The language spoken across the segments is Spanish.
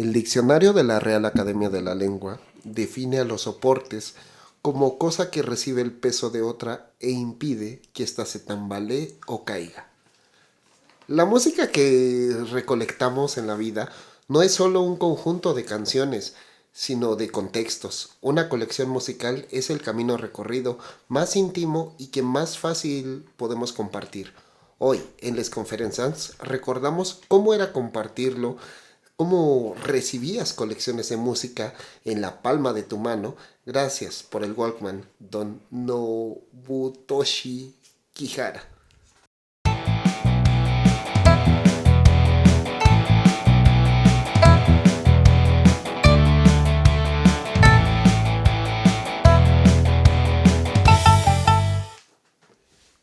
El diccionario de la Real Academia de la Lengua define a los soportes como cosa que recibe el peso de otra e impide que ésta se tambalee o caiga. La música que recolectamos en la vida no es solo un conjunto de canciones, sino de contextos. Una colección musical es el camino recorrido más íntimo y que más fácil podemos compartir. Hoy, en Les Conferencias, recordamos cómo era compartirlo, cómo recibías colecciones de música en la palma de tu mano. Gracias por el Walkman, don Nobutoshi Kihara.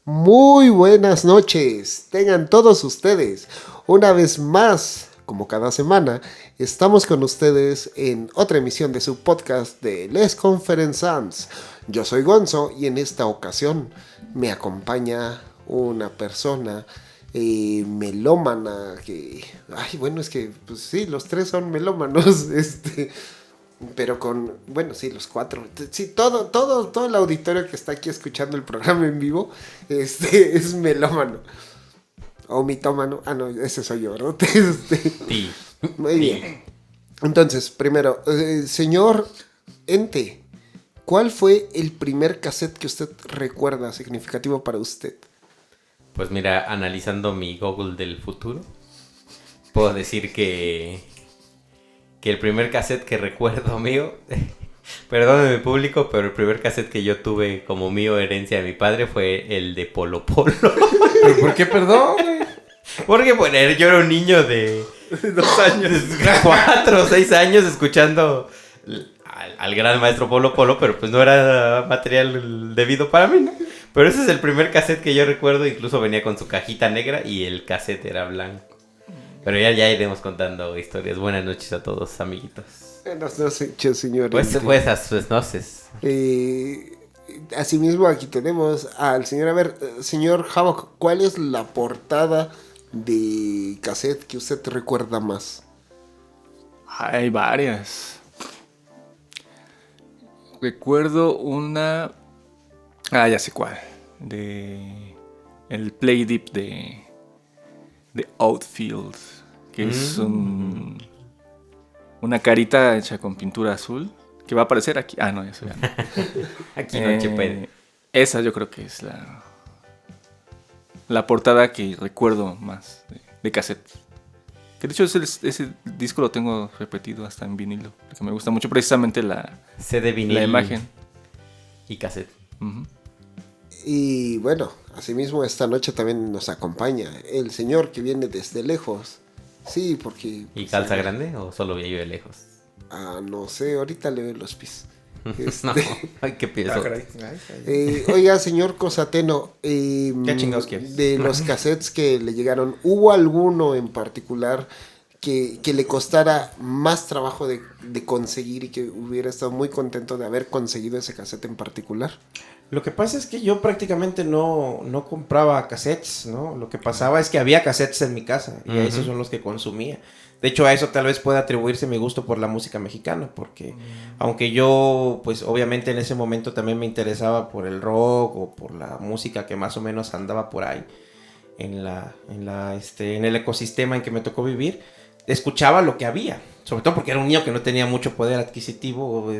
Muy buenas noches, tengan todos ustedes. Una vez más, como cada semana, estamos con ustedes en otra emisión de su podcast de Les Conferencias. Yo soy Gonzo y en esta ocasión me acompaña una persona melómana que... Ay, bueno, es que pues sí, los tres son melómanos, pero con, bueno, sí, los cuatro. Sí, todo el auditorio que está aquí escuchando el programa en vivo, es melómano. O mitómano. Ah, no, ese soy yo, ¿no? Sí. Muy bien. Entonces, primero, señor Ente, ¿cuál fue el primer cassette que usted recuerda significativo para usted? Pues mira, analizando mi Google del futuro, puedo decir que el primer cassette que recuerdo mío, perdóneme público, pero el primer cassette que yo tuve como mío, herencia de mi padre, fue el de Polo Polo. ¿Pero por qué perdón, güey? Porque bueno, yo era un niño de 2 años, 4 o 6 años escuchando al gran maestro Polo Polo, pero pues no era material debido para mí, ¿no? Pero ese es el primer cassette que yo recuerdo, incluso venía con su cajita negra y el cassette era blanco. Pero ya iremos contando historias. Buenas noches a todos, amiguitos. Buenas noches, señor Pues Ente. a sus noches. Asimismo, aquí tenemos al señor, a ver, señor Havoc, ¿cuál es la portada de cassette que usted recuerda más? Hay varias. Recuerdo una... Ah, ya sé cuál. De... El Play Deep de Outfield. Que es una carita hecha con pintura azul. Que va a aparecer aquí. Ah, no, eso ya no. Aquí noche puede. Esa yo creo que es la portada que recuerdo más de cassette. Que de hecho ese disco lo tengo repetido hasta en vinilo. Porque me gusta mucho precisamente la CD vinil la imagen. y cassette. Uh-huh. Y bueno, asimismo esta noche también nos acompaña el señor que viene desde lejos. Sí, porque... ¿Y pues, calza grande o solo veía yo de lejos? no sé, ahorita le veo los pies. No, ay, qué pienso. Oiga, señor Cosateno, ¿Qué chingados quieres? de los cassettes que le llegaron, ¿hubo alguno en particular que le costara más trabajo de conseguir y que hubiera estado muy contento de haber conseguido ese cassette en particular? Lo que pasa es que yo prácticamente no compraba cassettes, ¿no? Lo que pasaba es que había cassettes en mi casa y esos son los que consumía. De hecho, a eso tal vez pueda atribuirse mi gusto por la música mexicana, porque aunque yo, pues obviamente en ese momento también me interesaba por el rock o por la música que más o menos andaba por ahí en el ecosistema en que me tocó vivir, escuchaba lo que había, sobre todo porque era un niño que no tenía mucho poder adquisitivo,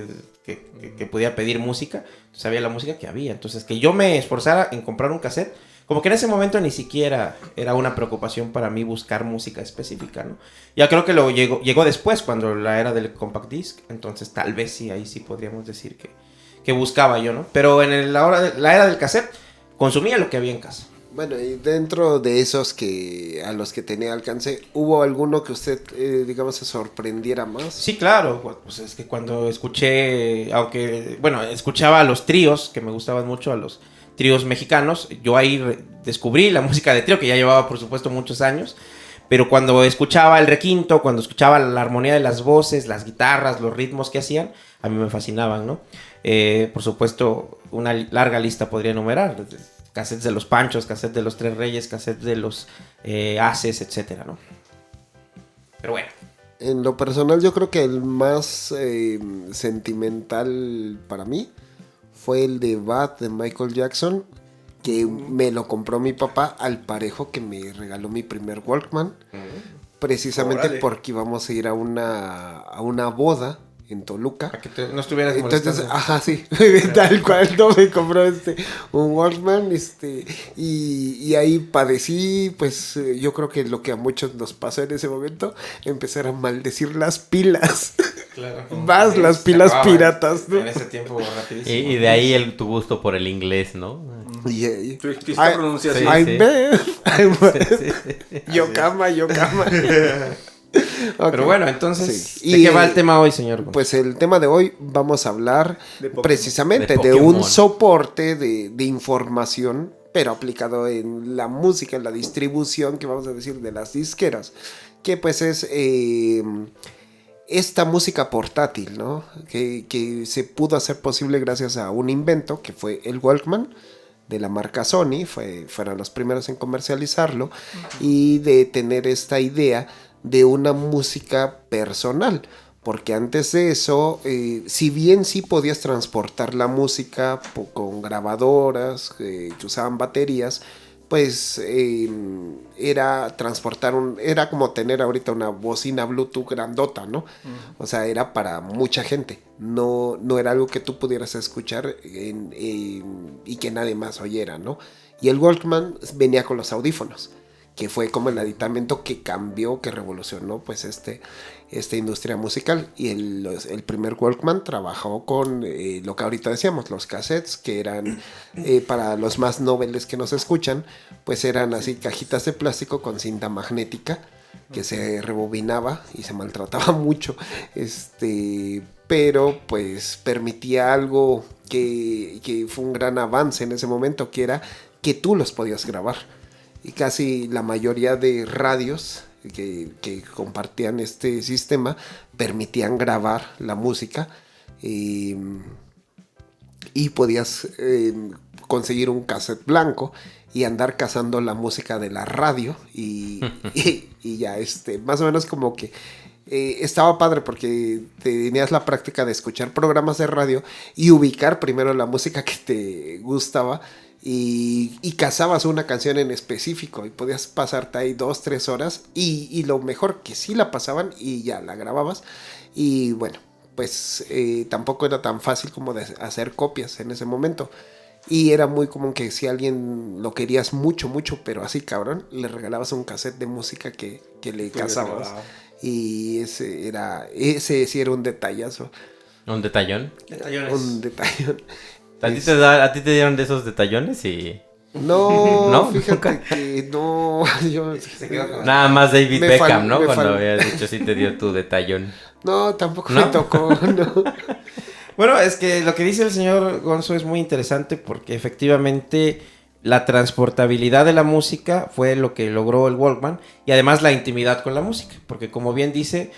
que podía pedir música, entonces había la música que había. Entonces que yo me esforzara en comprar un cassette, como que en ese momento ni siquiera era una preocupación para mí buscar música específica, ¿no? Ya creo que llegó después, cuando la era del compact disc, entonces tal vez sí, ahí sí podríamos decir que buscaba yo, ¿no? Pero en la era del cassette, consumía lo que había en casa. Bueno, y dentro de esos que a los que tenía alcance, ¿hubo alguno que usted, digamos, se sorprendiera más? Sí, claro, pues es que cuando escuché, aunque, bueno, escuchaba a los tríos, que me gustaban mucho, a los tríos mexicanos, yo ahí descubrí la música de trío, que ya llevaba, por supuesto, muchos años, pero cuando escuchaba el requinto, cuando escuchaba la armonía de las voces, las guitarras, los ritmos que hacían, a mí me fascinaban, ¿no? Por supuesto, una larga lista podría enumerar, cassettes de los Panchos, cassettes de los Tres Reyes, cassettes de los Haces, etcétera, ¿no? Pero bueno. En lo personal, yo creo que el más sentimental para mí fue el de Bad de Michael Jackson, que me lo compró mi papá al parejo que me regaló mi primer Walkman, precisamente Órale. porque íbamos a ir a una boda en Toluca. Para que no estuvieras Entonces, molestando. ajá, sí, tal cual, no me compró un Walkman, y ahí padecí, pues yo creo que lo que a muchos nos pasó en ese momento, empezar a maldecir las pilas, Claro. más Sí, las se pilas acababa piratas, ¿no? En ese tiempo rapidísimo. Y de ahí tu gusto por el inglés, ¿no? Y Tu exquisita pronunciación. Sí, I'm sí. bad, I'm bad. Sí, sí. Yokama. Ok. Pero bueno, entonces, Sí. ¿de qué va el tema hoy, señor? Pues el tema de hoy vamos a hablar De Pokémon. precisamente De de un Pokémon. soporte de información, pero aplicado en la música, en la distribución, que vamos a decir de las disqueras, que pues es esta música portátil, ¿no? Que se pudo hacer posible gracias a un invento que fue el Walkman de la marca Sony, fueron los primeros en comercializarlo y de tener esta idea de una música personal, porque antes de eso, si bien sí podías transportar la música con grabadoras que usaban baterías, pues era era como tener ahorita una bocina Bluetooth grandota, ¿no? O sea, era para mucha gente, no era algo que tú pudieras escuchar y que nadie más oyera, ¿no? Y el Walkman venía con los audífonos, que fue como el aditamento que cambió, que revolucionó pues esta industria musical. Y el primer Walkman trabajó con lo que ahorita decíamos, los cassettes, que eran para los más nobles que nos escuchan, pues eran así cajitas de plástico con cinta magnética que se rebobinaba y se maltrataba mucho, pero pues permitía algo que fue un gran avance en ese momento, que era que tú los podías grabar. Y casi la mayoría de radios que compartían este sistema permitían grabar la música, y podías conseguir un cassette blanco y andar cazando la música de la radio y ya más o menos como que estaba padre porque tenías la práctica de escuchar programas de radio y ubicar primero la música que te gustaba. Y cazabas una canción en específico y podías pasarte ahí 2-3 horas y lo mejor que sí la pasaban y ya la grababas. Y bueno, pues tampoco era tan fácil como de hacer copias en ese momento. Y era muy común que si alguien lo querías mucho, pero así cabrón, le regalabas un cassette de música que le cazabas. Y ese sí era un detallazo. Un detallón. Detallones. Un detallón. ¿A ti te dieron de esos detallones? Y No, ¿No? fíjate ¿Nunca? que no. Yo, Se quedó con- nada más David Me Beckham, fal- ¿no? me Cuando fal- habías dicho sí te dio tu detallón. no, tampoco ¿No? me tocó. No. Bueno, es que lo que dice el señor Gonzo es muy interesante porque efectivamente la transportabilidad de la música fue lo que logró el Walkman y además la intimidad con la música, porque como bien dice,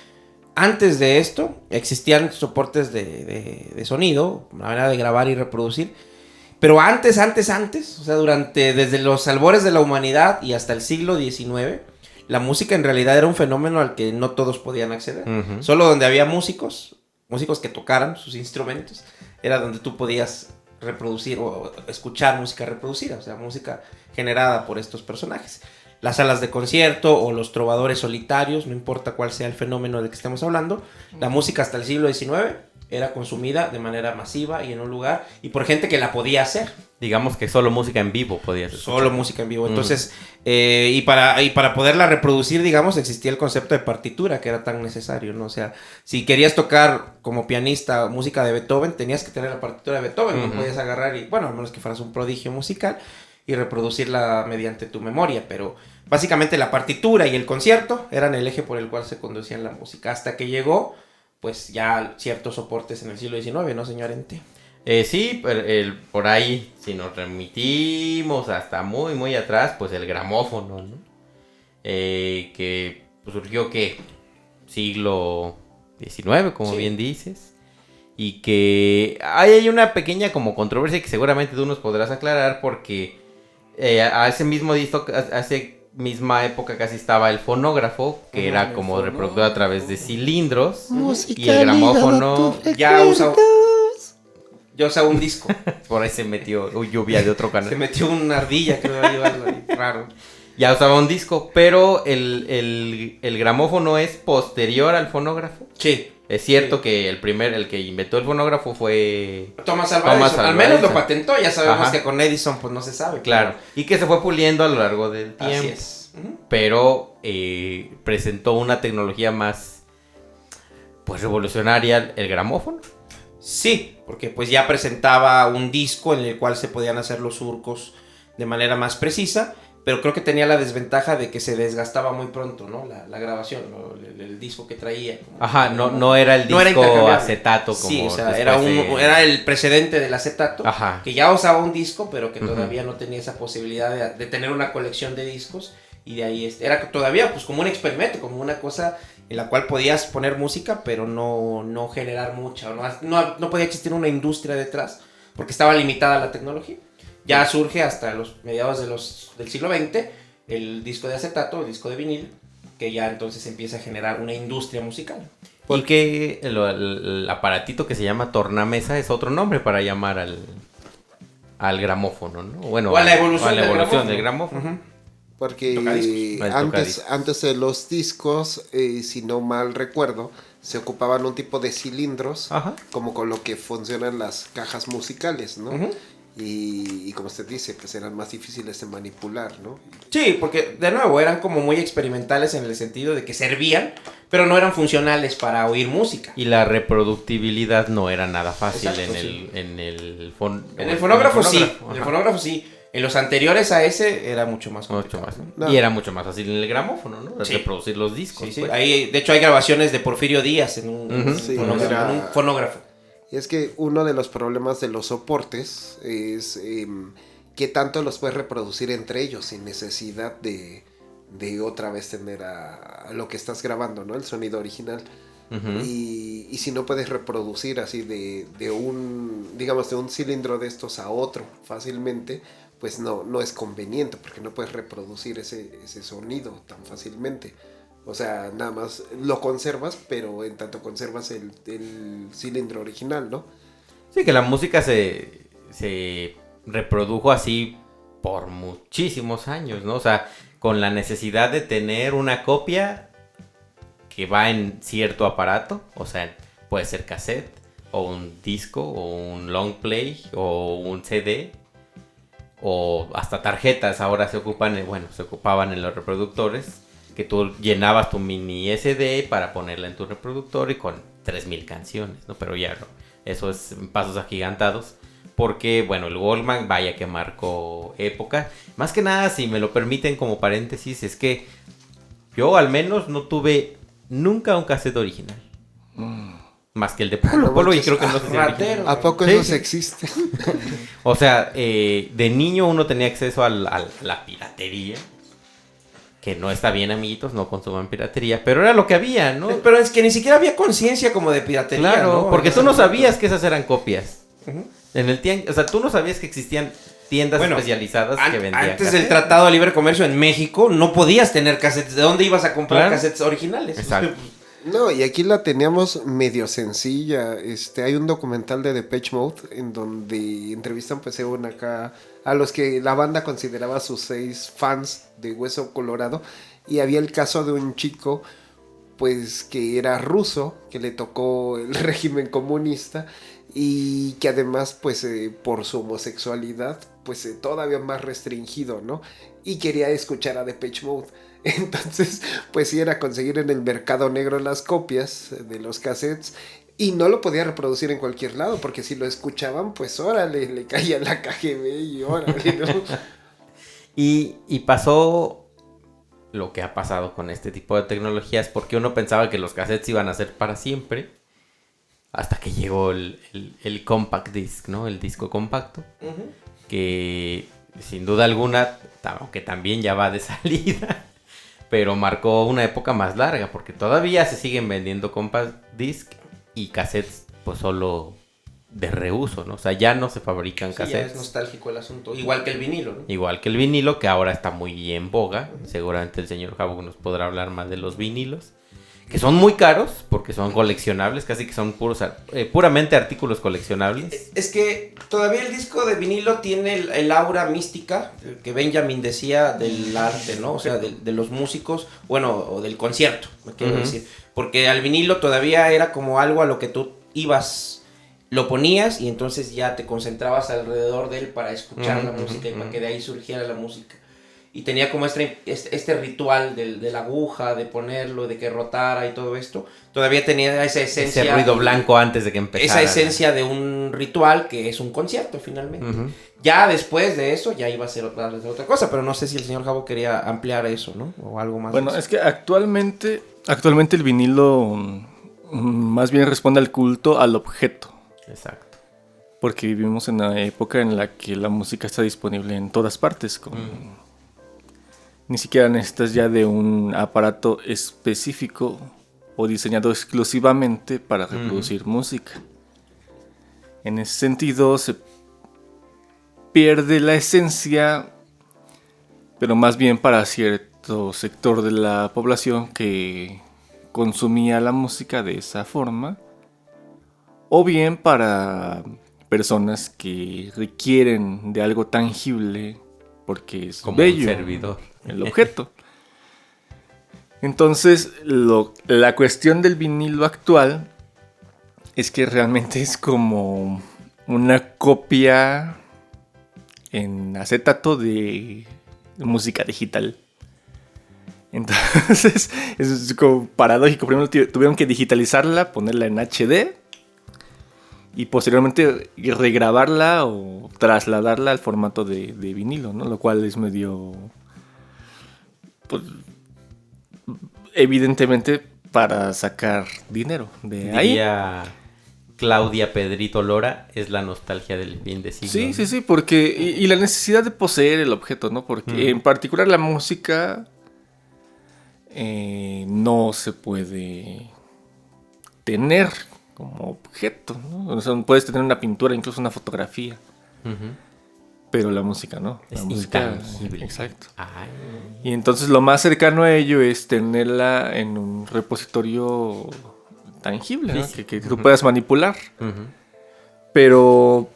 antes de esto existían soportes de sonido, una manera de grabar y reproducir, pero antes, o sea, desde los albores de la humanidad y hasta el siglo XIX, la música en realidad era un fenómeno al que no todos podían acceder. Ujú. Solo donde había músicos que tocaran sus instrumentos, era donde tú podías reproducir o escuchar música reproducida, o sea, música generada por estos personajes. Las salas de concierto o los trovadores solitarios, no importa cuál sea el fenómeno del que estemos hablando, la música hasta el siglo XIX era consumida de manera masiva y en un lugar y por gente que la podía hacer. Digamos que solo música en vivo podías escuchar. Solo música en vivo. Entonces, y para poderla reproducir, digamos, existía el concepto de partitura que era tan necesario, ¿no? O sea, si querías tocar como pianista música de Beethoven, tenías que tener la partitura de Beethoven, no podías agarrar y, bueno, a menos que fueras un prodigio musical y reproducirla mediante tu memoria, pero básicamente la partitura y el concierto eran el eje por el cual se conducía la música, hasta que llegó, pues, ya ciertos soportes en el siglo XIX, ¿no, señor Ente? Sí, por ahí, si nos remitimos hasta muy, muy atrás, pues el gramófono, ¿no? Que pues, surgió, ¿qué? Siglo XIX, como Sí. bien dices. Y que hay una pequeña como controversia que seguramente tú nos podrás aclarar porque a ese mismo disco hace misma época casi estaba el fonógrafo, que era como reproductor a través de cilindros. Y el gramófono Ya usaba un disco. por ahí se metió lluvia de otro Se canal. metió una ardilla, creo, ahí, algo ahí, raro. Ya usaba un disco, pero el gramófono es posterior al fonógrafo. Sí. Es cierto que el que inventó el fonógrafo fue Thomas Alva Edison, al Alva menos lo Edison. patentó, ya sabemos Ajá. que con Edison pues no se sabe. Claro, y que se fue puliendo a lo largo del tiempo. Así es. Ujú. Pero presentó una tecnología más, pues, revolucionaria, el gramófono. Sí, porque pues ya presentaba un disco en el cual se podían hacer los surcos de manera más precisa, pero creo que tenía la desventaja de que se desgastaba muy pronto, ¿no? La grabación, el disco que traía. Ajá, no era el No era disco intercambiable. acetato como Sí, o sea, después era el precedente del acetato, Ajá. que ya usaba un disco, pero que Ujú. todavía no tenía esa posibilidad de tener una colección de discos, y de ahí era todavía pues como un experimento, como una cosa en la cual podías poner música, pero no generar mucha, no podía existir una industria detrás, porque estaba limitada la tecnología. Ya surge hasta los mediados del siglo XX el disco de acetato, el disco de vinil, que ya entonces empieza a generar una industria musical. Porque el aparatito que se llama tornamesa es otro nombre para llamar al gramófono, ¿no? Bueno, O a la evolución del evolución gramófono. del gramófono. Ujú. Porque Tocadiscos. El tocadiscos. antes de los discos, si no mal recuerdo, se ocupaban un tipo de cilindros, Ajá. como con lo que funcionan las cajas musicales, ¿no? Ujú. Y como usted dice, pues eran más difíciles de manipular, ¿no? Sí, porque de nuevo eran como muy experimentales en el sentido de que servían, pero no eran funcionales para oír música. Y la reproductibilidad no era nada fácil Exacto, en el fonógrafo sí, ajá. en el fonógrafo sí. En los anteriores a ese era mucho más Mucho complicado. más. No. Y era mucho más fácil en el gramófono, ¿no? Sí. Reproducir los discos. Sí, sí. pues. Ahí, de hecho, hay grabaciones de Porfirio Díaz en un, Ujú. Sí, fonógrafo, en un fonógrafo. Y es que uno de los problemas de los soportes es que tanto los puedes reproducir entre ellos sin necesidad de otra vez tener a lo que estás grabando, ¿no? El sonido original. Ujú. Y si no puedes reproducir así de un, digamos, de un cilindro de estos a otro fácilmente, pues no es conveniente porque no puedes reproducir ese sonido tan fácilmente. O sea, nada más lo conservas, pero en tanto conservas el cilindro original, ¿no? Sí, que la música se reprodujo así por muchísimos años, ¿no? O sea, con la necesidad de tener una copia que va en cierto aparato, o sea, puede ser cassette, o un disco, o un long play, o un CD, o hasta tarjetas ahora se ocupaban en los reproductores, que tú llenabas tu mini SD para ponerla en tu reproductor y con 3000 canciones, ¿no? Pero ya no, eso es pasos agigantados. Porque, bueno, el Walkman, vaya que marcó época. Más que nada, si me lo permiten como paréntesis, es que yo al menos no tuve nunca un cassette original. Más que el de Polo Polo y creo que no sé si ratero. original. ¿A poco Sí, eso sí. existe? O sea, de niño uno tenía acceso a la piratería. Que no está bien, amiguitos, no consuman piratería. Pero era lo que había, ¿no? Pero es que ni siquiera había conciencia como de piratería, Claro, ¿no? porque En tú ese no momento. sabías que esas eran copias. Ujú. En el o sea, tú no sabías que existían tiendas Bueno, especializadas que vendían Antes cassettes. del Tratado de Libre Comercio en México no podías tener cassettes. ¿De dónde ibas a comprar Claro. cassettes originales? Exacto. No, y aquí la teníamos medio sencilla. Hay un documental de Depeche Mode en donde entrevistan pues acá a los que la banda consideraba sus 6 fans de Hueso Colorado. Y había el caso de un chico pues que era ruso, que le tocó el régimen comunista y que además pues por su homosexualidad pues todavía más restringido, ¿no? Y quería escuchar a Depeche Mode. Entonces pues sí era conseguir en el mercado negro las copias de los cassettes y no lo podía reproducir en cualquier lado porque si lo escuchaban pues órale, le caía la KGB y órale, ¿no? Y pasó lo que ha pasado con este tipo de tecnologías, porque uno pensaba que los cassettes iban a ser para siempre, hasta que llegó el compact disc, ¿no? El disco compacto, Ujú. que sin duda alguna, aunque también ya va de salida, pero marcó una época más larga, porque todavía se siguen vendiendo compact disc y cassettes, pues solo de reuso, ¿no? O sea, ya no se fabrican Sí, ya es cassettes. nostálgico el asunto. Igual que el vinilo, ¿no? Igual que el vinilo, que ahora está muy en boga. Seguramente el señor Jabo nos podrá hablar más de los vinilos. Que son muy caros, porque son coleccionables, casi que son puramente artículos coleccionables. Es que todavía el disco de vinilo tiene el aura mística que Benjamin decía del arte, ¿no? O sea, de los músicos, bueno, o del concierto, me quiero decir. Porque al vinilo todavía era como algo a lo que tú ibas, lo ponías y entonces ya te concentrabas alrededor de él para escuchar la música y para que de ahí surgiera la música. Y tenía como este ritual de la aguja, de ponerlo, de que rotara y todo esto. Todavía tenía esa esencia. Ese ruido blanco antes de que empezara. Esa esencia de un ritual que es un concierto finalmente. Ya después de eso ya iba a ser otra cosa, pero no sé si el señor Jabo quería ampliar eso, ¿no? O algo más. Bueno, es que actualmente el vinilo más bien responde al culto al objeto. Exacto. Porque vivimos en una época en la que la música está disponible en todas partes. Ni siquiera necesitas ya de un aparato específico o diseñado exclusivamente para reproducir música. En ese sentido se pierde la esencia, pero más bien para cierto sector de la población que consumía la música de esa forma, o bien para personas que requieren de algo tangible porque es Como bello un servidor. el objeto. Entonces, la cuestión del vinilo actual es que realmente es como una copia en acetato de música digital. Entonces, es como paradójico. Primero tuvieron que digitalizarla, ponerla en HD y posteriormente regrabarla o trasladarla al formato de vinilo, ¿no? Lo cual es medio... Pues, evidentemente para sacar dinero de ahí. Diría Claudia Pedrito Lora, es la nostalgia del fin de siglo. Sí, porque... Y la necesidad de poseer el objeto, ¿no? Porque en particular la música no se puede tener como objeto, ¿no? O sea, puedes tener una pintura, incluso una fotografía. Pero la música no. Es la música, intangible. Exacto. Ay. Y entonces lo más cercano a ello es tenerla en un repositorio tangible, ¿no? Que tú puedas manipular. Pero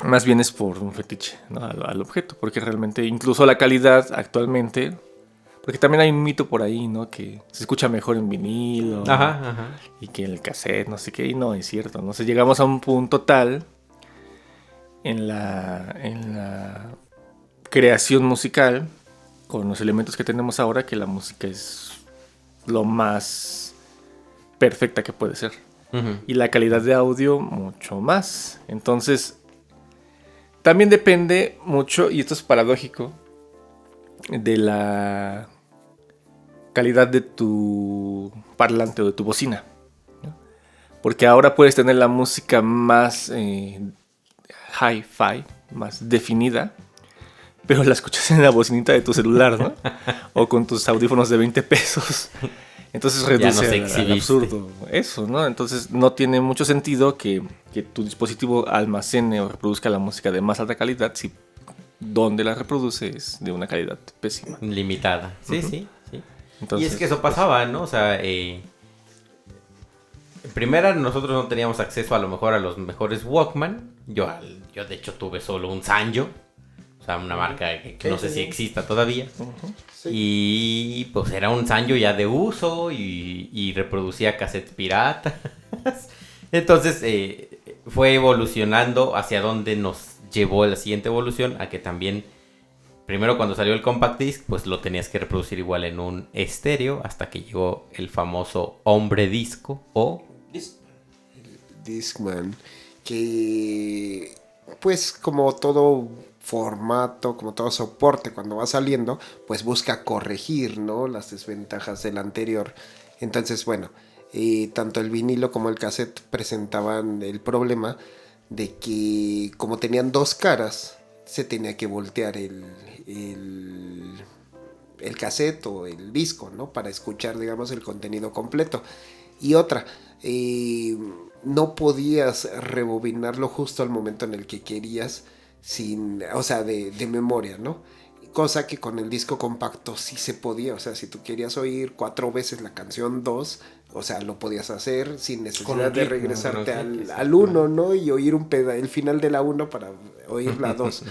más bien es por un fetiche, ¿no? al objeto, porque realmente incluso la calidad actualmente, porque también hay un mito por ahí, ¿no? Que se escucha mejor en vinilo y que en el cassette, no sé qué, y no es cierto, ¿no? Llegamos a un punto tal en la creación musical con los elementos que tenemos ahora que la música es lo más perfecta que puede ser. Y la calidad de audio mucho más. Entonces también depende mucho, y esto es paradójico, de la calidad de tu parlante o de tu bocina, ¿no? Porque ahora puedes tener la música más hi-fi, más definida, pero la escuchas en la bocinita de tu celular, ¿no? O con tus audífonos de 20 pesos. Entonces reduce al absurdo eso, ¿no? Entonces no tiene mucho sentido que tu dispositivo almacene o reproduzca la música de más alta calidad si donde la reproduce es de una calidad pésima. Limitada. Sí. Entonces, y es que eso pasaba, ¿no? O sea, en primera nosotros no teníamos acceso a lo mejor a los mejores Walkman. Yo de hecho tuve solo un Sanyo. O sea, una marca que no sé si exista todavía. Sí. Y pues era un Sanyo ya de uso y reproducía cassettes piratas. Entonces fue evolucionando hacia donde nos llevó la siguiente evolución, a que también, primero cuando salió el compact disc, pues lo tenías que reproducir igual en un estéreo, hasta que llegó el famoso hombre disco o... Discman, que pues como todo formato, como todo soporte cuando va saliendo, pues busca corregir, ¿no? Las desventajas del anterior. Entonces, bueno, tanto el vinilo como el cassette presentaban el problema de que como tenían dos caras, se tenía que voltear el cassette o el disco, ¿no? Para escuchar, digamos, el contenido completo. Y otra, no podías rebobinarlo justo al momento en el que querías, o sea, de memoria, ¿no? Cosa que con el disco compacto sí se podía, o sea, si tú querías oír 4 veces la canción 2, o sea, lo podías hacer sin necesidad de regresarte al 1, ¿no? Y oír el final de la 1 para oír la 2.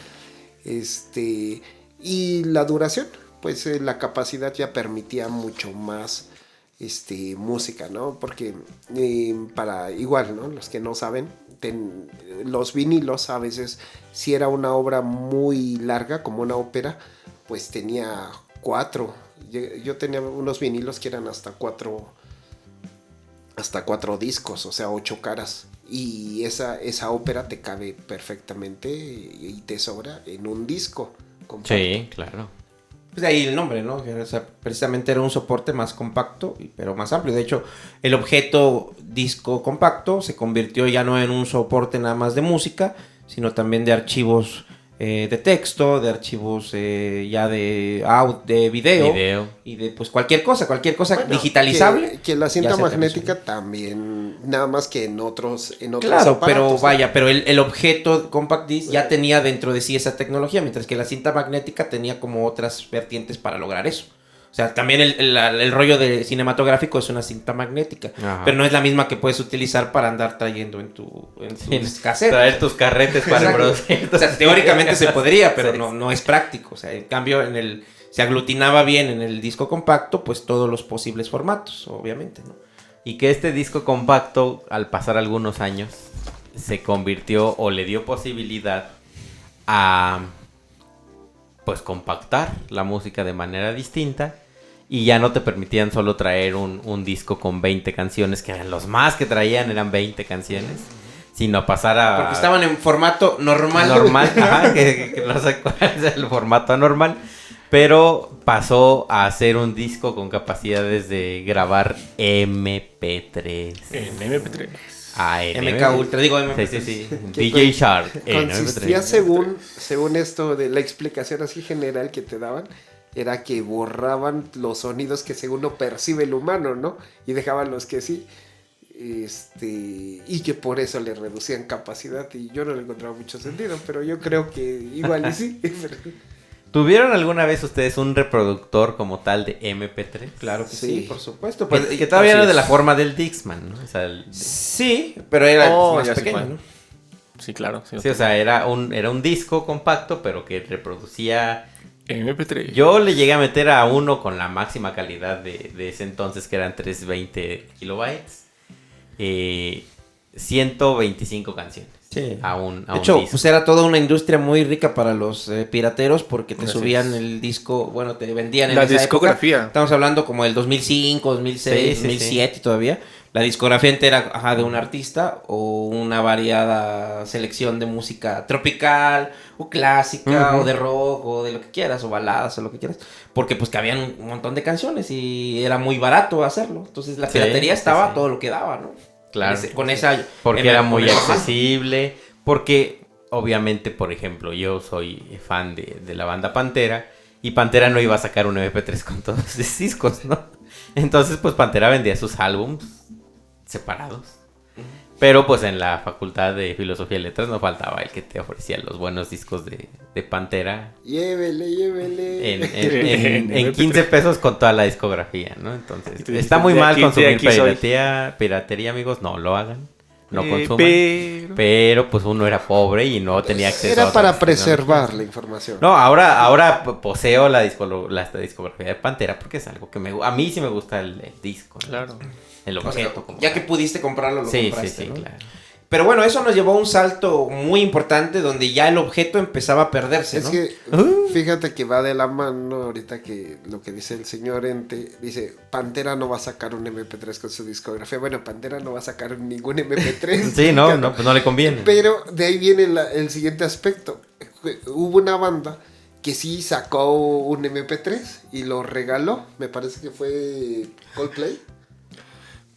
Y la duración, pues la capacidad ya permitía mucho más música, ¿no? Porque para igual, ¿no? Los que no saben, los vinilos a veces, si era una obra muy larga, como una ópera, pues tenía 4. Yo tenía unos vinilos que eran hasta 4 discos, o sea, 8 caras. Y esa ópera te cabe perfectamente y te sobra en un disco compacto. Sí, claro. Pues de ahí el nombre, ¿no? O sea, precisamente era un soporte más compacto, pero más amplio. De hecho, el objeto disco compacto se convirtió ya no en un soporte nada más de música, sino también de archivos de texto, de archivos ya de video y de pues cualquier cosa digitalizable. Que la cinta magnética también, nada más que en otros claro, aparatos, pero ¿no? vaya, pero el objeto compact disc ya tenía dentro de sí esa tecnología, mientras que la cinta magnética tenía como otras vertientes para lograr eso. O sea, también el rollo de cinematográfico es una cinta magnética, pero no es la misma que puedes utilizar para andar trayendo en tu cassette. Traer tus carretes para reproducir. O sea, teóricamente se podría, pero no es práctico. O sea, en cambio, se aglutinaba bien en el disco compacto, pues todos los posibles formatos, obviamente, ¿no? Y que este disco compacto, al pasar algunos años, se convirtió o le dio posibilidad a pues compactar la música de manera distinta. Y ya no te permitían solo traer un disco con 20 canciones, que eran los más que traían, eran 20 canciones, sino pasar a... Porque estaban en formato normal. Ajá, que no sé cuál es el formato anormal, pero pasó a hacer un disco con capacidades de grabar MP3. En MP3. MK Ultra, digo MP3. Sí. DJ Shark. Consistía según esto de la explicación así general que te daban, era que borraban los sonidos que según no percibe el humano, ¿no? Y dejaban los que sí. Y que por eso le reducían capacidad. Y yo no le encontraba mucho sentido, pero yo creo que igual y sí. ¿Tuvieron alguna vez ustedes un reproductor como tal de MP3? Claro que sí, por supuesto. Pues, que todavía era de la forma del Dixman, ¿no? O sea, sí, pero era más pequeño, ¿no? Sí, claro. Sí, o sea, era un disco compacto, pero que reproducía... MP3. Yo le llegué a meter a uno con la máxima calidad de ese entonces, que eran 320 kilobytes. 125 canciones. Sí. De hecho, disco. Pues era toda una industria muy rica para los pirateros, porque te subían el disco, bueno, te vendían en la esa discografía. Época. Estamos hablando como del 2005, 2006, 2007 todavía. La discografía entera de un artista o una variada selección de música tropical o clásica o de rock o de lo que quieras o baladas o lo que quieras. Porque pues que habían un montón de canciones y era muy barato hacerlo. Entonces la piratería estaba todo lo que daba, ¿no? Claro. Porque era muy accesible. Porque obviamente, por ejemplo, yo soy fan de la banda Pantera. Y Pantera no iba a sacar un MP3 con todos sus discos, ¿no? Entonces pues Pantera vendía sus álbums separados. Pero pues en la facultad de Filosofía y Letras no faltaba el que te ofrecía los buenos discos de Pantera. Llévele. En 15 pesos con toda la discografía, ¿no? Entonces, está muy mal consumir piratería, amigos. No lo hagan. No consuman. Pero pues uno era pobre y no tenía acceso era a para preservar la información. No, ahora poseo la discografía de Pantera porque es algo que a mí sí me gusta el disco, ¿no? Claro. El objeto. O sea, ya que pudiste comprarlo, lo compraste, sí, ¿no? claro. Pero bueno, eso nos llevó a un salto muy importante donde ya el objeto empezaba a perderse, ¿no? Es que fíjate que va de la mano ahorita que lo que dice el señor Ente, dice, Pantera no va a sacar un MP3 con su discografía. Bueno, Pantera no va a sacar ningún MP3. Sí, no, pues no le conviene. Pero de ahí viene el siguiente aspecto. Hubo una banda que sí sacó un MP3 y lo regaló. Me parece que fue Coldplay.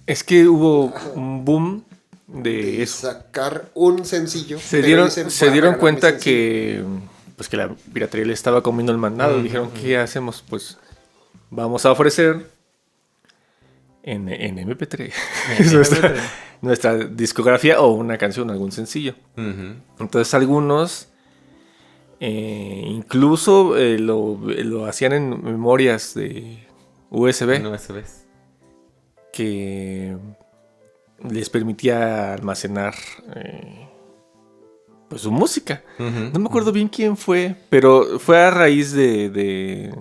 Es que hubo un boom de eso. Sacar un sencillo. Se dieron cuenta que la piratería le estaba comiendo el mandado. Dijeron, ¿qué hacemos? Pues vamos a ofrecer en MP3. Es nuestra discografía o una canción, algún sencillo. Uh-huh. Entonces algunos incluso lo hacían en memorias de USB. En USBs. Que les permitía almacenar pues su música. Uh-huh. No me acuerdo bien quién fue, pero fue a raíz de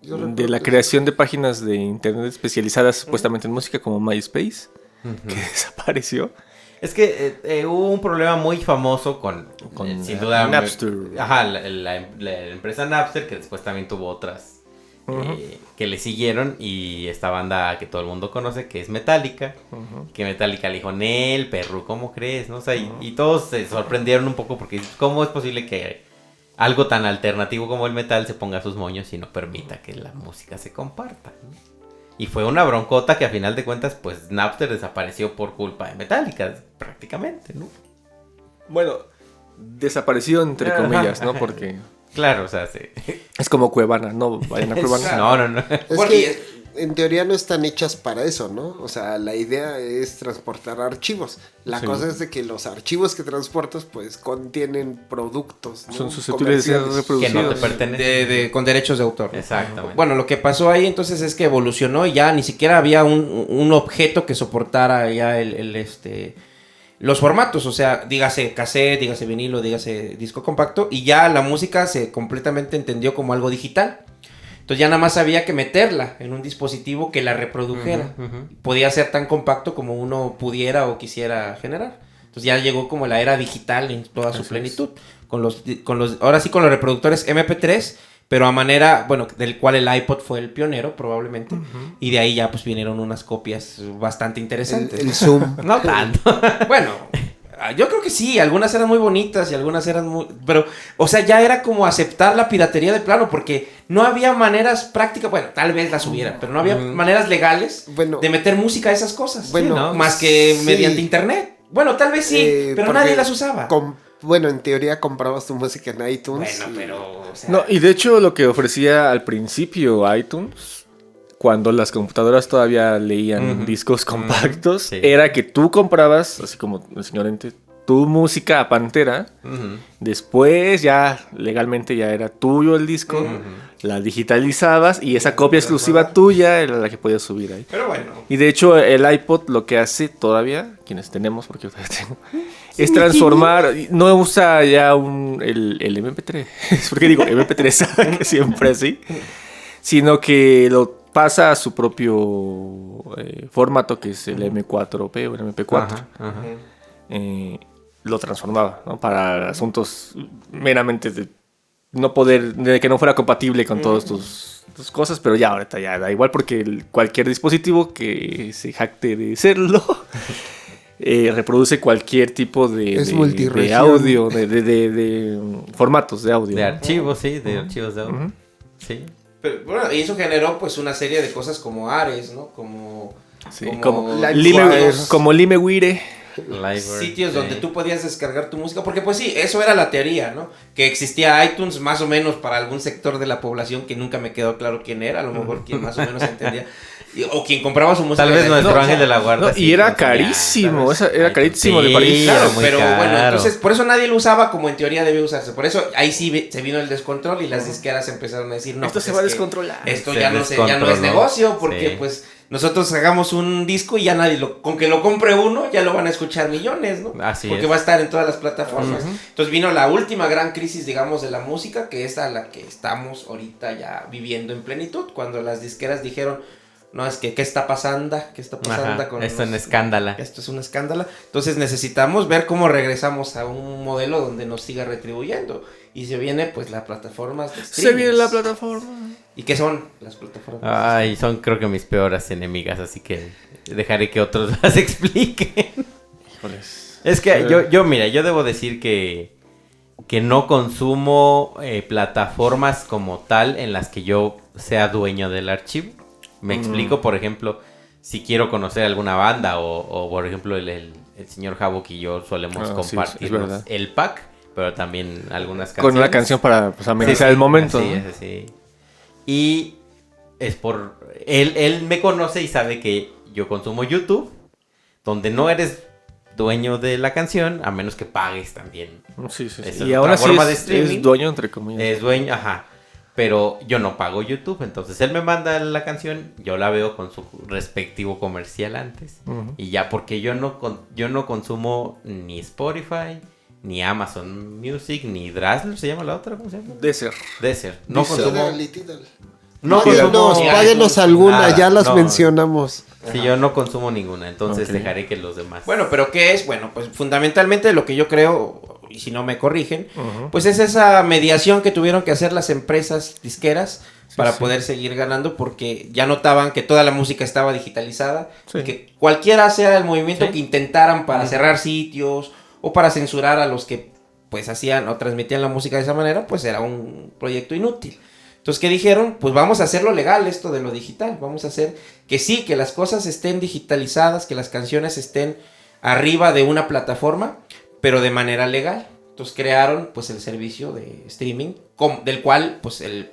la creación de páginas de internet especializadas supuestamente en música como MySpace, que desapareció. Es que hubo un problema muy famoso con sin duda, Napster. Ajá, la empresa Napster, que después también tuvo otras que le siguieron, y esta banda que todo el mundo conoce, que es Metallica, que Metallica le dijo, Nel, perro, ¿cómo crees? ¿No? O sea, y todos se sorprendieron un poco porque ¿cómo es posible que algo tan alternativo como el metal se ponga sus moños y no permita que la música se comparta, ¿no? Y fue una broncota que a final de cuentas, pues Napster desapareció por culpa de Metallica, prácticamente, ¿no? Bueno, desapareció entre comillas, ¿no? Porque claro, o sea, sí. es como Cuevana, no vayan a Cuevana. No. Es que en teoría no están hechas para eso, ¿no? O sea, la idea es transportar archivos. La cosa es de que los archivos que transportas, pues, contienen productos, ¿no? Son susceptibles de ser reproducidos. Que no te pertenecen. Con derechos de autor. Exactamente. Bueno, lo que pasó ahí entonces es que evolucionó y ya ni siquiera había un objeto que soportara ya los formatos, o sea, dígase cassette, dígase vinilo, dígase disco compacto, y ya la música se completamente entendió como algo digital. Entonces ya nada más había que meterla en un dispositivo que la reprodujera. Podía ser tan compacto como uno pudiera o quisiera generar. Entonces ya llegó como la era digital en toda su plenitud. Ahora sí con los reproductores MP3, pero a manera, bueno, del cual el iPod fue el pionero probablemente. Y de ahí ya pues vinieron unas copias bastante interesantes. El Zoom. No tanto. Bueno, yo creo que sí, algunas eran muy bonitas y algunas eran muy... Pero, o sea, ya era como aceptar la piratería de plano, porque no había maneras prácticas, bueno, tal vez las hubiera, pero no había maneras legales de meter música a esas cosas. Bueno, ¿sí, no? Más que sí. mediante internet. Bueno, tal vez sí, pero nadie las usaba. Bueno, en teoría comprabas tu música en iTunes. Bueno, pero... O sea, No, y de hecho lo que ofrecía al principio iTunes, cuando las computadoras todavía leían discos compactos, era que tú comprabas, así como el señor Ente, tu música a Pantera. Después ya legalmente ya era tuyo el disco, la digitalizabas y esa copia exclusiva tuya era la que podías subir ahí. pero bueno. Y de hecho el iPod lo que hace todavía, quienes tenemos, porque yo todavía tengo, es transformar, no usa ya el MP3, porque digo MP3, que siempre así, sino que lo pasa a su propio formato, que es el M4P o el MP4. Lo transformaba, ¿no? Para asuntos meramente de que no fuera compatible con todas tus cosas, pero ya ahorita ya da igual, porque cualquier dispositivo que se jacte de serlo reproduce cualquier tipo de audio, de formatos de audio. De archivos, sí, de archivos de audio. Sí. Pero bueno, y eso generó pues una serie de cosas como Ares, ¿no? Como Limewire. Sitios donde tú podías descargar tu música, porque pues sí, eso era la teoría, ¿no? Que existía iTunes más o menos para algún sector de la población que nunca me quedó claro quién era, a lo mejor quien más o menos entendía, o quien compraba su música. Tal vez nuestro ángel de la guarda. No, y era carísimo, era carísimo de París. Claro, pero bueno, entonces por eso nadie lo usaba como en teoría debe usarse. Por eso ahí sí se vino el descontrol y las disqueras empezaron a decir, no, esto pues se va a descontrolar. Esto ya no es negocio, porque pues nosotros hagamos un disco y ya nadie con que lo compre uno, ya lo van a escuchar millones, ¿no? Así porque va a estar en todas las plataformas. Entonces vino la última gran crisis, digamos, de la música, que es a la que estamos ahorita ya viviendo en plenitud, cuando las disqueras dijeron, no, es que, ¿qué está pasando? ¿Qué está pasando con esto es un escándalo? Esto es un escándalo. Entonces necesitamos ver cómo regresamos a un modelo donde nos siga retribuyendo. Y se viene, pues, las plataformas de streaming. Se viene la plataforma. ¿Y qué son las plataformas? Ay, son creo que mis peores enemigas, así que dejaré que otros las expliquen. Híjoles. Es que mira, yo debo decir que no consumo plataformas como tal en las que yo sea dueño del archivo. Me explico, por ejemplo, si quiero conocer alguna banda o por ejemplo, el señor Havok y yo solemos compartir el pack, pero también algunas canciones. Con una canción para amenizar el momento. Sí. Y es por... Él me conoce y sabe que yo consumo YouTube, donde no eres dueño de la canción, a menos que pagues también. Sí. Esa Y es ahora otra sí forma de streaming. es dueño, entre comillas. Es dueño, ajá. Pero yo no pago YouTube, entonces él me manda la canción, yo la veo con su respectivo comercial antes. Y ya, porque yo no consumo ni Spotify, ni Amazon Music, ni Drazzler, ¿se llama la otra? ¿Cómo se llama? Deezer. No consumo... Tidal. No Páguenos alguna, nada, ya las no. mencionamos. Sí, yo no consumo ninguna, entonces Ok. dejaré que los demás... Bueno, pero ¿qué es? Bueno, pues fundamentalmente lo que yo creo, y si no me corrigen, pues es esa mediación que tuvieron que hacer las empresas disqueras para poder seguir ganando, porque ya notaban que toda la música estaba digitalizada, Sí. y que cualquiera sea el movimiento Sí. que intentaran para cerrar sitios o para censurar a los que pues hacían o transmitían la música de esa manera, pues era un proyecto inútil. Entonces, ¿qué dijeron? Pues vamos a hacerlo legal esto de lo digital, vamos a hacer que sí, que las cosas estén digitalizadas, que las canciones estén arriba de una plataforma, pero de manera legal. Entonces crearon pues el servicio de streaming, del cual pues el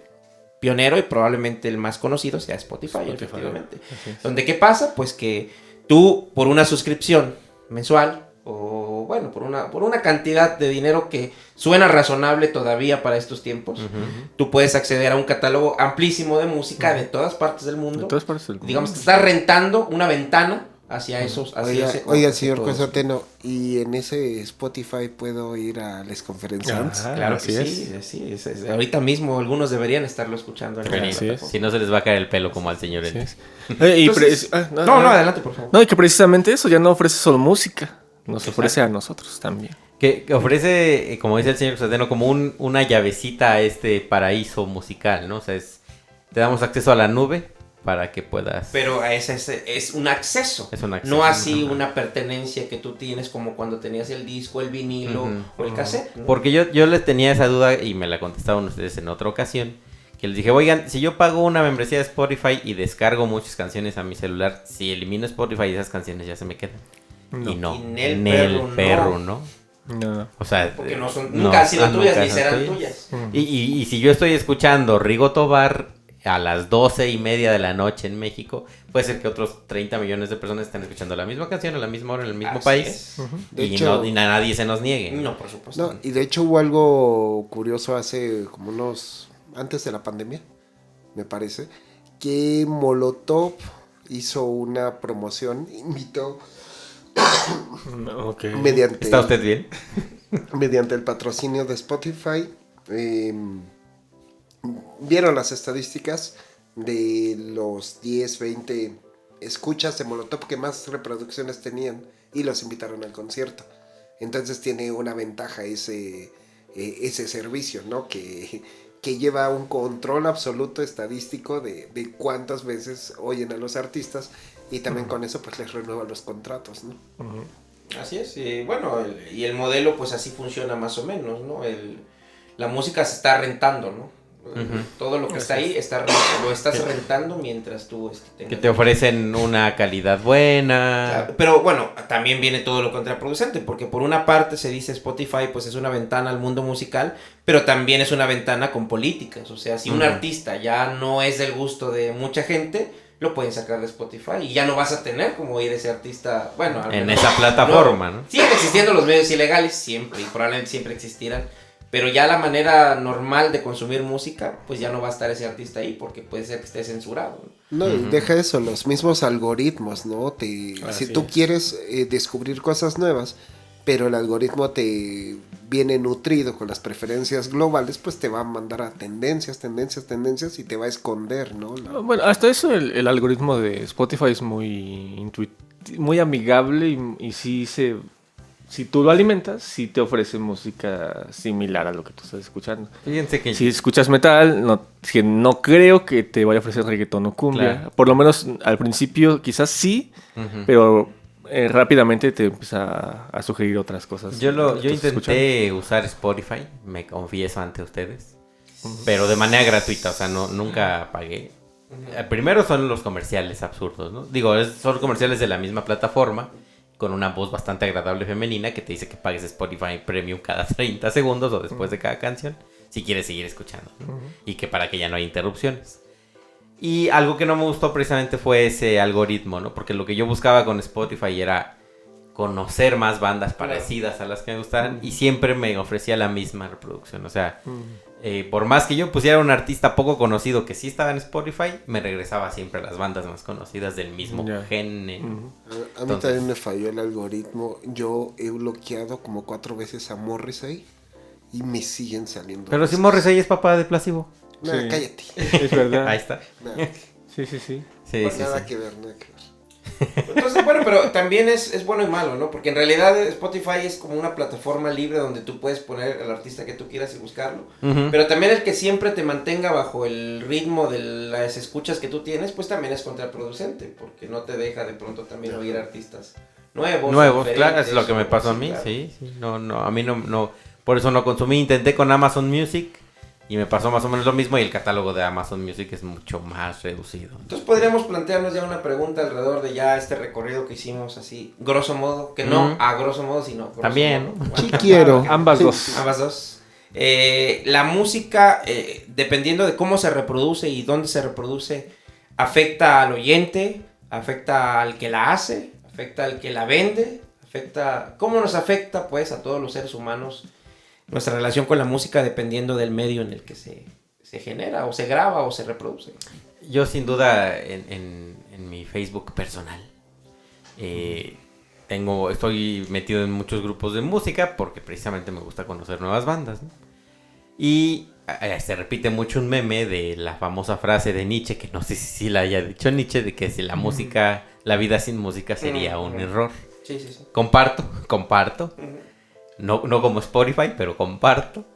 pionero y probablemente el más conocido sea Spotify. Efectivamente. Donde ¿qué pasa? Pues que tú por una suscripción mensual o bueno, por una cantidad de dinero que suena razonable todavía para estos tiempos, tú puedes acceder a un catálogo amplísimo de música de todas partes del mundo. De todas partes del mundo. Digamos que estás rentando una ventana hacia esos... Oiga, señor Cosateno, ¿y en ese Spotify puedo ir a las conferencias? Claro así que es. sí. Ahorita mismo algunos deberían estarlo escuchando. En Deberían. Así es. Si no se les va a caer el pelo como al señor Sí N. es. Entonces- No, adelante, por favor. No, y que precisamente eso ya no ofrece solo música, nos ofrece a nosotros también. Que ofrece, como dice el señor Cosateno, como una llavecita a este paraíso musical, ¿no? O sea, te damos acceso a la nube para que puedas... Pero es un acceso. Es un acceso, No así ajá. una pertenencia que tú tienes como cuando tenías el disco, el vinilo o el cassette, ¿no? Porque yo les tenía esa duda y me la contestaron ustedes en otra ocasión. Que les dije, oigan, si yo pago una membresía de Spotify y descargo muchas canciones a mi celular, si elimino Spotify esas canciones ya se me quedan. No. Y no, Y en el en perro, el perro, no. ¿no? No. O sea, Porque no son, no, nunca han sido tuyas nunca ni son serán tuyas. Y si yo estoy escuchando Rigo Tobar a las 12:30 de la noche en México, puede ser que otros 30 millones de personas estén escuchando la misma canción a la misma hora en el mismo Así país. es. De Y, hecho- y a nadie se nos niegue. No, por supuesto. No, y de hecho hubo algo curioso hace como antes de la pandemia, me parece, que Molotov hizo una promoción, invitó Ok. mediante, ¿Está usted bien? mediante el patrocinio de Spotify. Vieron las estadísticas de los 10, 20 escuchas de Molotov que más reproducciones tenían y los invitaron al concierto. Entonces tiene una ventaja ese servicio, ¿no? Que lleva un control absoluto estadístico de cuántas veces oyen a los artistas y también con eso pues les renueva los contratos, ¿no? Así es. Y bueno, y el modelo pues así funciona más o menos, ¿no? La música se está rentando, ¿no? Todo lo que está ahí lo estás rentando mientras tú tengas... Que te ofrecen una calidad buena. Claro, pero bueno, también viene todo lo contraproducente, porque por una parte se dice Spotify pues es una ventana al mundo musical, pero también es una ventana con políticas, o sea, si un artista ya no es del gusto de mucha gente, lo pueden sacar de Spotify y ya no vas a tener como oír ese artista, bueno, al En menos esa plataforma, ¿no? Siguen existiendo los medios ilegales, siempre, y probablemente siempre existirán. Pero ya la manera normal de consumir música, pues ya no va a estar ese artista ahí porque puede ser que esté censurado, ¿no? No, y deja eso, los mismos algoritmos, ¿no? Si tú quieres descubrir cosas nuevas, pero el algoritmo te viene nutrido con las preferencias globales, pues te va a mandar a tendencias y te va a esconder, ¿no? Bueno, hasta eso el algoritmo de Spotify es muy muy amigable y sí si tú lo alimentas, sí te ofrece música similar a lo que tú estás escuchando. Fíjense que Si escuchas metal, no creo que te vaya a ofrecer reggaetón o cumbia. Claro. Por lo menos al principio quizás sí, pero rápidamente te empieza a sugerir otras cosas. yo que estás intenté usar Spotify, me confieso ante ustedes, pero de manera gratuita, o sea, nunca pagué. Primero son los comerciales absurdos, ¿no? Digo, son comerciales de la misma plataforma, con una voz bastante agradable femenina que te dice que pagues Spotify Premium cada 30 segundos o después de cada canción, si quieres seguir escuchando, ¿no? Y que para que ya no haya interrupciones. Y algo que no me gustó precisamente fue ese algoritmo, ¿no? Porque lo que yo buscaba con Spotify era conocer más bandas parecidas a las que me gustaban y siempre me ofrecía la misma reproducción. O sea, por más que yo pusiera un artista poco conocido que sí estaba en Spotify, me regresaba siempre a las bandas más conocidas del mismo género. A mí también me falló el algoritmo. Yo he bloqueado como 4 veces a Morrissey y me siguen saliendo. Pero si Morrissey es papá de Placebo. Nah, cállate. Es verdad. Ahí está. Nah, Sí. nada que ver, nada que ver. Entonces, bueno, pero también es bueno y malo, ¿no? Porque en realidad Spotify es como una plataforma libre donde tú puedes poner al artista que tú quieras y buscarlo. Pero también el que siempre te mantenga bajo el ritmo de las escuchas que tú tienes, pues también es contraproducente, porque no te deja de pronto también oír artistas nuevos, claro, es lo que me pasó a mí, claro. sí. No, a mí no, por eso no consumí, intenté con Amazon Music y me pasó más o menos lo mismo y el catálogo de Amazon Music es mucho más reducido. Entonces podríamos plantearnos ya una pregunta alrededor de ya este recorrido que hicimos así, grosso modo, que no a grosso modo, sino grosso También. modo. Bueno, Sí quiero. Ambas dos. ambas dos. La música, dependiendo de cómo se reproduce y dónde se reproduce, afecta al oyente, afecta al que la hace, afecta al que la vende, afecta... ¿Cómo nos afecta, pues, a todos los seres humanos nuestra relación con la música dependiendo del medio en el que se genera, o se graba, o se reproduce? Yo sin duda en mi Facebook personal estoy metido en muchos grupos de música porque precisamente me gusta conocer nuevas bandas, ¿no? Y se repite mucho un meme de la famosa frase de Nietzsche, que no sé si la haya dicho Nietzsche, de que si la música, la vida sin música sería un error. Sí. Comparto. No como Spotify, pero comparto.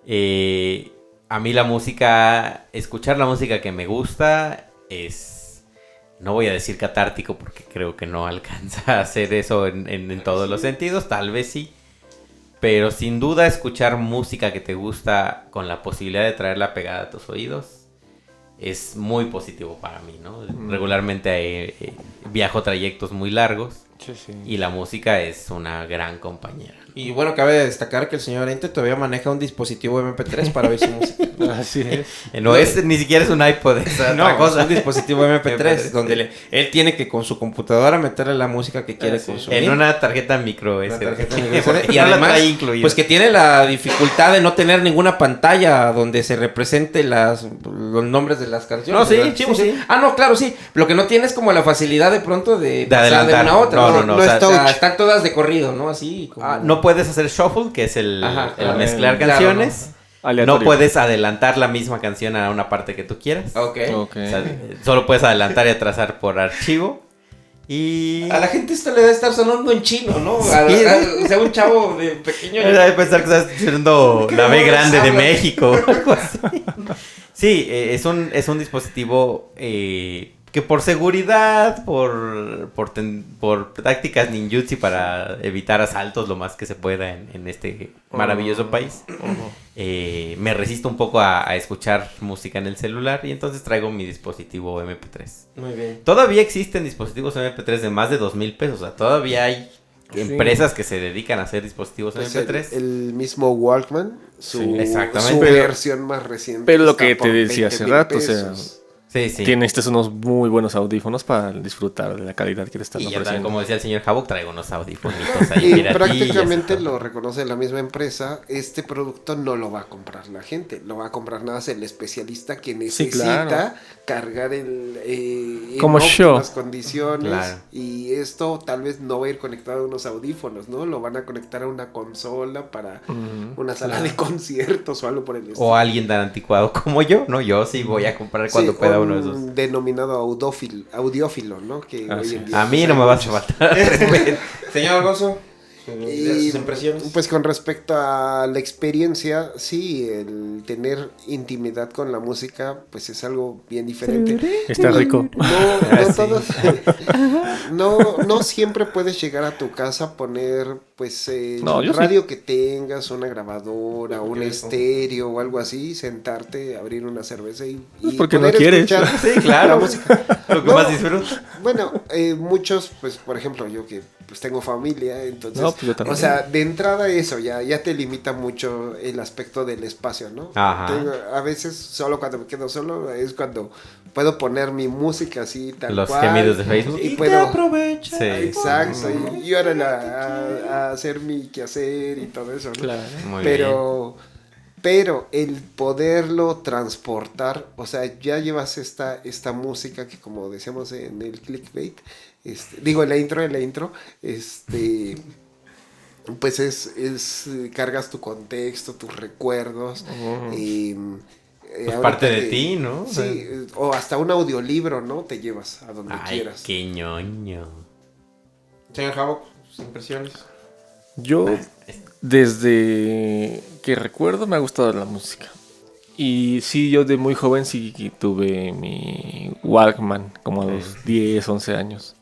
A mí la música, escuchar la música que me gusta es, no voy a decir catártico porque creo que no alcanza a hacer eso en todos los sentidos, tal vez sí. Pero sin duda escuchar música que te gusta con la posibilidad de traerla pegada a tus oídos es muy positivo para mí, ¿no? Regularmente viajo trayectos muy largos y la música es una gran compañera. Y bueno, cabe destacar que el señor Ente todavía maneja un dispositivo MP3 para oír su música. Así es. Ni siquiera es un iPod, es otra cosa. Es un dispositivo MP3 donde él tiene que con su computadora meterle la música que quiere consumir. En una tarjeta micro SD. Y además, pues que tiene la dificultad de no tener ninguna pantalla donde se represente los nombres de las canciones. No, sí. Ah, no, claro, sí. Lo que no tiene es como la facilidad de pronto de pasar adelantar. de una a otra. No, o sea, están todas de corrido, ¿no? Así como... No puedes hacer shuffle, que es el mezclar canciones. Claro, no puedes adelantar la misma canción a una parte que tú quieras. Ok. O sea, solo puedes adelantar y atrasar por archivo. Y... A la gente esto le debe estar sonando en chino, ¿no? O sea, un chavo de pequeño... Debe pensar que estás escuchando la B grande de México. Algo así. Sí, es un dispositivo que por seguridad, por tácticas ninjutsu para evitar asaltos lo más que se pueda en este maravilloso país, me resisto un poco a escuchar música en el celular y entonces traigo mi dispositivo MP3. Muy bien. Todavía existen dispositivos MP3 de más de 2,000 pesos, o sea, todavía hay empresas que se dedican a hacer dispositivos Pues MP3. el mismo Walkman, su exactamente. versión más reciente. Pero lo está que por te decía hace rato, o sea, pesos. Sí. tienes unos muy buenos audífonos para disfrutar de la calidad que te están Y ya tal, ofreciendo. como decía el señor Havok, traigo unos audifonitos ahí Y piratillas, prácticamente todo. lo reconoce la misma empresa. Este producto no lo va a comprar la gente, lo va a comprar nada más el especialista que necesita claro. cargar en Como óptimas yo. condiciones. Claro. Y esto tal vez no va a ir conectado a unos audífonos, ¿no? Lo van a conectar a una consola para una sala de conciertos o algo por el estilo. O alguien tan anticuado como yo, ¿no? Yo sí voy a comprar cuando pueda uno de esos. Denominado audiófilo, ¿no? Que hoy en día, A mí pues, no hay me vas a muchos. faltar. Señor Gozo, Y, sus impresiones. pues con respecto a la experiencia, sí, el tener intimidad con la música, pues es algo bien diferente. Está rico. No siempre puedes llegar a tu casa, poner pues el No, yo radio que tengas, una grabadora, un estéreo o algo así, sentarte, abrir una cerveza y porque poder no quieres. escuchar Sí, claro. la música. Lo que No, más disfruto. Bueno, muchos, pues por ejemplo, yo que pues tengo familia, entonces No, pues yo también. O sea, de entrada eso ya te limita mucho el aspecto del espacio, ¿no? Ajá. A veces solo cuando me quedo solo es cuando puedo poner mi música así tal Los cual. gemidos de Facebook. Y te puedo aprovechas. Sí. Exacto, y ahora a hacer mi quehacer y todo eso, ¿no? Claro. Muy Pero el poderlo transportar, o sea, ya llevas esta música que como decíamos en el clickbait, digo en la intro, pues cargas tu contexto, tus recuerdos, Pues ahorita parte de ti, ¿no? Sí, o hasta un audiolibro, ¿no? Te llevas a donde Ay, quieras. qué ñoño. Señor Javo, sus impresiones. Yo, desde que recuerdo, me ha gustado la música. Y sí, yo de muy joven sí tuve mi Walkman, como a los 10, 11 años.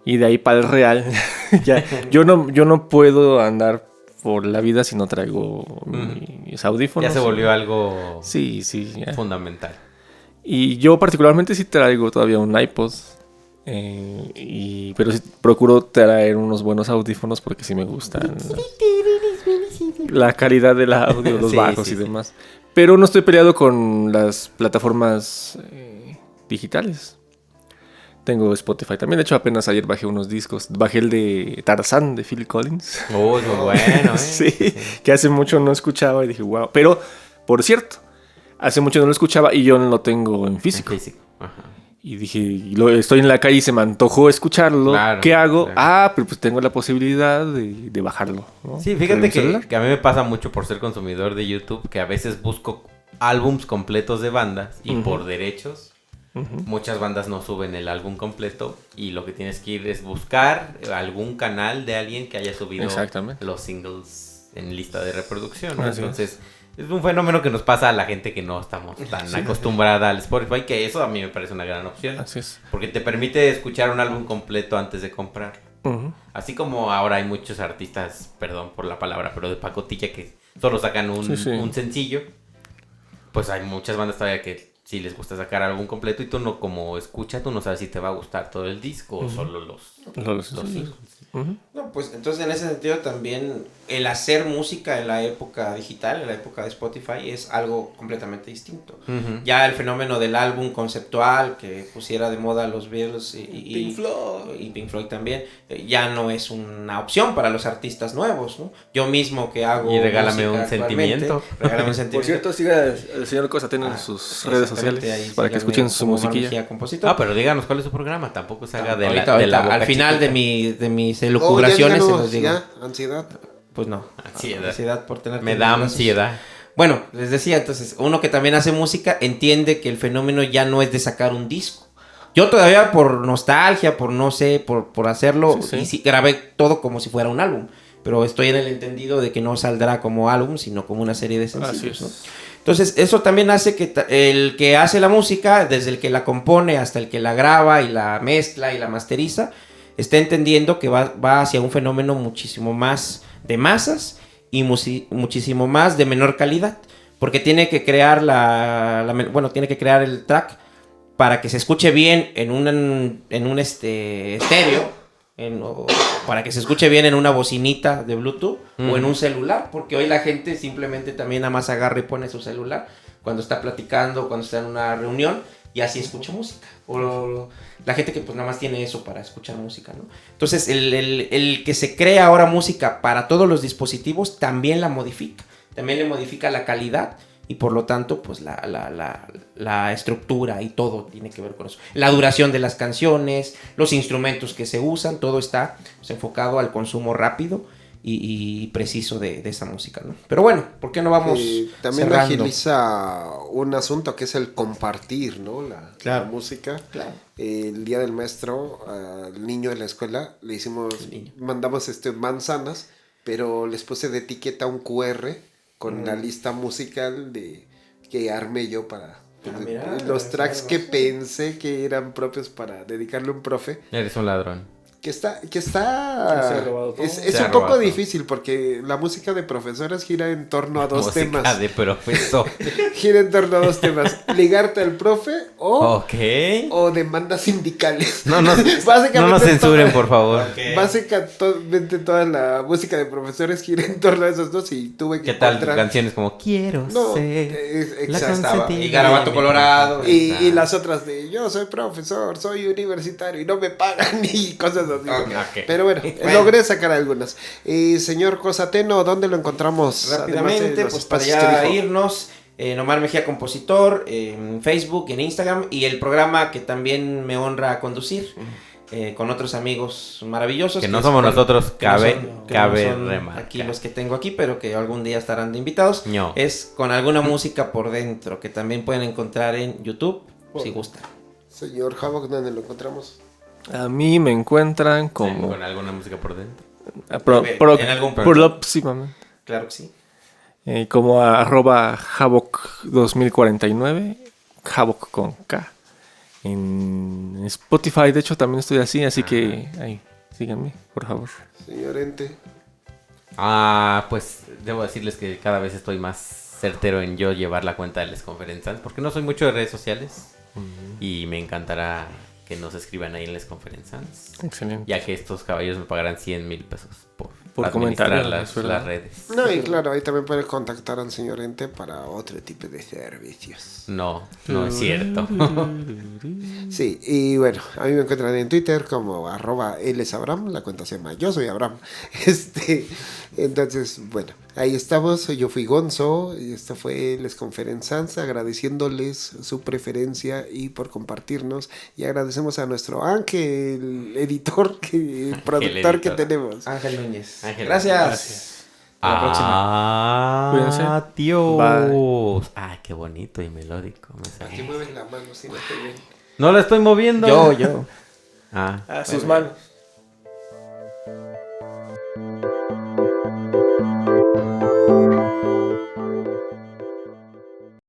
Y de ahí para el real, ya, yo no puedo andar por la vida si no traigo mis audífonos. Ya se volvió algo Sí, ya. fundamental. Y yo particularmente sí traigo todavía un iPod. Pero sí procuro traer unos buenos audífonos porque sí me gustan la calidad del audio, los Sí, bajos sí, y demás. Pero no estoy peleado con las plataformas digitales. Tengo Spotify también. De hecho, apenas ayer bajé unos discos. Bajé el de Tarzán de Phil Collins. Oh, es muy bueno, ¿eh? Sí, que hace mucho no escuchaba y dije, wow. Pero, por cierto, hace mucho no lo escuchaba y yo no lo tengo en físico. En físico. Ajá. Y dije, estoy en la calle y se me antojó escucharlo. Claro, ¿Qué hago? claro. Pero pues tengo la posibilidad de bajarlo, ¿no? Sí, ¿En fíjate el celular? que a mí me pasa mucho por ser consumidor de YouTube que a veces busco álbums completos de bandas y por derechos muchas bandas no suben el álbum completo y lo que tienes que ir es buscar algún canal de alguien que haya subido Exactamente. los singles en lista de reproducción, ¿no? Así Entonces es un fenómeno que nos pasa a la gente que no estamos tan acostumbrada al Spotify, que eso a mí me parece una gran opción. Así es. Porque te permite escuchar un álbum completo antes de comprar. Ujú. Así como ahora hay muchos artistas, perdón por la palabra, pero de pacotilla que solo sacan un sencillo. Pues hay muchas bandas todavía que sí les gusta sacar álbum completo y tú no, como escucha, tú no sabes si te va a gustar todo el disco o solo los singles. No, pues entonces en ese sentido también el hacer música en la época digital, en la época de Spotify, es algo completamente distinto. Ya el fenómeno del álbum conceptual que pusiera de moda los Beatles y Pink Floyd también, ya no es una opción para los artistas nuevos, ¿no? Yo mismo que hago Y regálame música un sentimiento. Regálame un sentimiento. Por cierto, siga el señor Cosa tiene sus redes sociales ahí para que escuchen su musiquilla. Ah, pero díganos cuál es su programa, tampoco se haga de Ahorita, la boca al final chiquita. de mis Ya elucubraciones se díganos, los digo. ya, ansiedad. Pues no. Ansiedad. Por tener Me da brazos. ansiedad. Bueno, les decía, entonces, uno que también hace música entiende que el fenómeno ya no es de sacar un disco. Yo todavía por nostalgia, por no sé, por hacerlo, Sí. y sí, grabé todo como si fuera un álbum. Pero estoy en el entendido de que no saldrá como álbum, sino como una serie de sencillos, Así es. ¿no? Entonces, eso también hace que el que hace la música, desde el que la compone hasta el que la graba y la mezcla y la masteriza, esté entendiendo que va hacia un fenómeno muchísimo más de masas y muchísimo más de menor calidad. Porque tiene que crear tiene que crear el track para que se escuche bien en un estéreo, o para que se escuche bien en una bocinita de Bluetooth o en un celular, porque hoy la gente simplemente también nada más agarra y pone su celular cuando está platicando, cuando está en una reunión y así escucha música. O la gente que pues nada más tiene eso para escuchar música, ¿no? Entonces el que se crea ahora música para todos los dispositivos también la modifica, también le modifica la calidad. Y por lo tanto, pues la estructura y todo tiene que ver con eso. La duración de las canciones, los instrumentos que se usan, todo está pues, enfocado al consumo rápido y preciso de esa música, ¿no? Pero bueno, ¿por qué no vamos También cerrando? agiliza un asunto que es el compartir, ¿no? La música. Claro. El día del maestro, al niño de la escuela, mandamos manzanas, pero les puse de etiqueta un QR con la lista musical que armé yo para mira, los tracks que pensé que eran propios para dedicarle a un profe. Eres un ladrón. Que está Se ha robado todo. es Se ha un poco robado. difícil porque la música de profesores gira en torno a dos Música temas. de profesor. Gira en torno a dos temas. Ligarte al profe Ok. o demandas sindicales. No nos Básicamente censuren, toda- por favor. Básicamente toda la música de profesores gira en torno a esos dos y tuve que ¿Qué tal encontrar... canciones como Quiero No, ser la exacto. consentida Y Garabato de mi Colorado. papá? Y las otras de yo soy profesor, soy universitario y no me pagan y cosas así. Ok. Pero bueno, logré sacar algunas. Señor Cosateno, ¿dónde lo encontramos? Además de Rápidamente, los pues para espacios que ya dijo. irnos, Nomar Mejía Compositor, en Facebook, en Instagram, y el programa que también me honra conducir, con otros amigos maravillosos. Que no es somos con- nosotros, que no cabe son- que no son remarcar. aquí los que tengo aquí, pero que algún día estarán de invitados. No. Es con alguna música por dentro, que también pueden encontrar en YouTube, si gustan. Señor Havoc, ¿dónde lo encontramos? A mí me encuentran como... Con alguna música por dentro. En algún próximamente. Claro que sí. Como @Havoc 2049, Havoc con K. En Spotify, de hecho, también estoy así que ahí, síganme, por favor. Señor Ente. Pues debo decirles que cada vez estoy más certero en yo llevar la cuenta de las conferencias, porque no soy mucho de redes sociales y me encantará que nos escriban ahí en las conferencias, Excelente. ya que estos caballos me pagarán 100,000 pesos por comentar administrar es verdad. las redes. No, y claro, ahí también puede contactar al señor Ente para otro tipo de servicios. No es cierto. Sí, y bueno, a mí me encuentran en Twitter como @LSAbram, la cuenta se llama Yo Soy Abraham. Entonces, bueno, ahí estamos, yo fui Gonzo, y esto fue Les Conferenzans, agradeciéndoles su preferencia y por compartirnos, y agradecemos a nuestro Ángel, editor, productor que editor. tenemos. Ángel Núñez. Ángel, Gracias. Hasta la próxima. Cuídense. Adiós. Ay, qué bonito y melódico. Me salió. Aquí mueves la mano si no te ven. No la estoy moviendo. Yo. Ah. A sus manos.